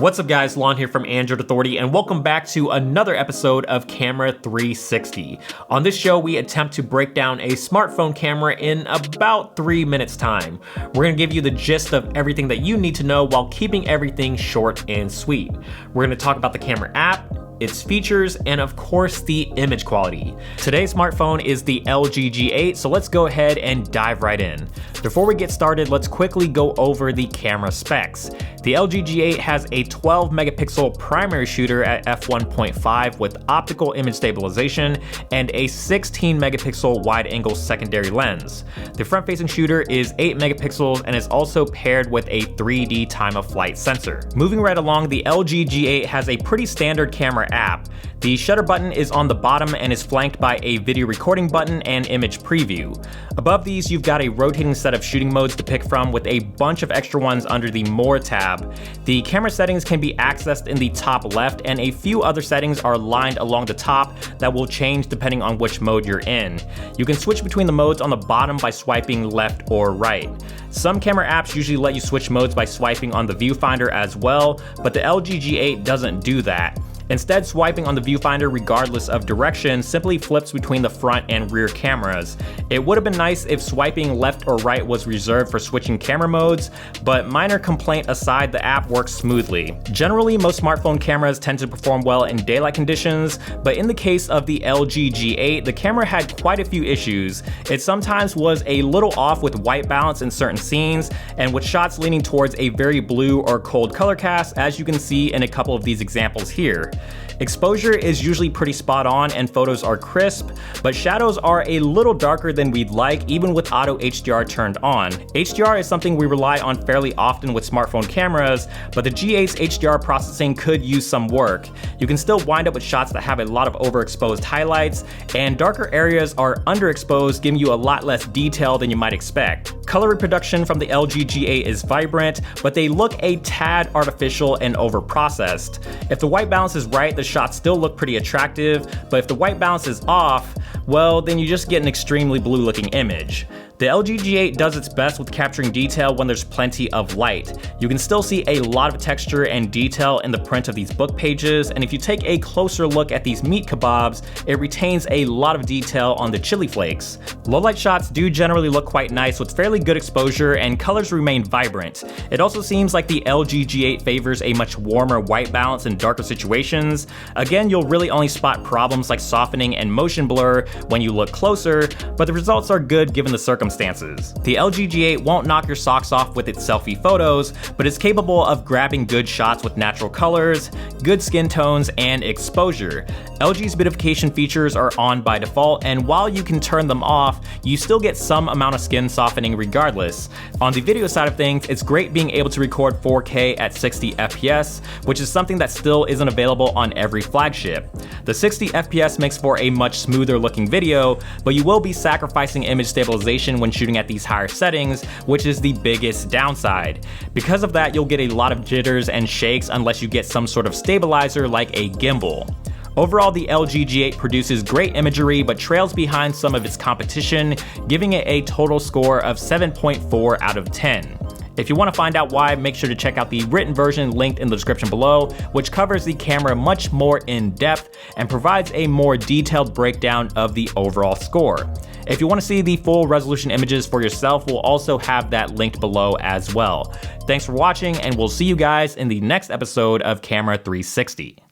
What's up guys, Lon here from Android Authority and welcome back to another episode of Camera 360. On this show, we attempt to break down a smartphone camera in about 3 minutes time. We're gonna give you the gist of everything that you need to know while keeping everything short and sweet. We're gonna talk about the camera app, its features, and of course the image quality. Today's smartphone is the LG G8, so let's go ahead and dive right in. Before we get started, let's quickly go over the camera specs. The LG G8 has a 12 megapixel primary shooter at f1.5 with optical image stabilization and a 16 megapixel wide angle secondary lens. The front facing shooter is 8 megapixels and is also paired with a 3D time of flight sensor. Moving right along, the LG G8 has a pretty standard camera app. The shutter button is on the bottom and is flanked by a video recording button and image preview. Above these, you've got a rotating set of shooting modes to pick from with a bunch of extra ones under the More tab. The camera settings can be accessed in the top left, and a few other settings are lined along the top that will change depending on which mode you're in. You can switch between the modes on the bottom by swiping left or right. Some camera apps usually let you switch modes by swiping on the viewfinder as well, but the LG G8 doesn't do that. Instead, swiping on the viewfinder regardless of direction simply flips between the front and rear cameras. It would have been nice if swiping left or right was reserved for switching camera modes, but minor complaint aside, the app works smoothly. Generally, most smartphone cameras tend to perform well in daylight conditions, but in the case of the LG G8, the camera had quite a few issues. It sometimes was a little off with white balance in certain scenes, and with shots leaning towards a very blue or cold color cast, as you can see in a couple of these examples here. Exposure is usually pretty spot on and photos are crisp, but shadows are a little darker than we'd like even with auto HDR turned on. HDR is something we rely on fairly often with smartphone cameras, but the G8's HDR processing could use some work. You can still wind up with shots that have a lot of overexposed highlights, and darker areas are underexposed, giving you a lot less detail than you might expect. Color reproduction from the LG G8 is vibrant, but they look a tad artificial and overprocessed. If the white balance is right, the shots still look pretty attractive, but if the white balance is off, well, then you just get an extremely blue looking image. The LG G8 does its best with capturing detail when there's plenty of light. You can still see a lot of texture and detail in the print of these book pages, and if you take a closer look at these meat kebabs, it retains a lot of detail on the chili flakes. Low-light shots do generally look quite nice with fairly good exposure, and colors remain vibrant. It also seems like the LG G8 favors a much warmer white balance in darker situations. Again, you'll really only spot problems like softening and motion blur when you look closer, but the results are good given the circumstances. The LG G8 won't knock your socks off with its selfie photos, but is capable of grabbing good shots with natural colors, good skin tones, and exposure. LG's beautification features are on by default, and while you can turn them off, you still get some amount of skin softening regardless. On the video side of things, it's great being able to record 4K at 60 FPS, which is something that still isn't available on every flagship. The 60 FPS makes for a much smoother looking video, but you will be sacrificing image stabilization when shooting at these higher settings, which is the biggest downside. Because of that, you'll get a lot of jitters and shakes unless you get some sort of stabilizer like a gimbal. Overall, the LG G8 produces great imagery but trails behind some of its competition, giving it a total score of 7.4 out of 10. If you want to find out why, make sure to check out the written version linked in the description below, which covers the camera much more in depth and provides a more detailed breakdown of the overall score. If you want to see the full resolution images for yourself, we'll also have that linked below as well. Thanks for watching, and we'll see you guys in the next episode of Camera 360.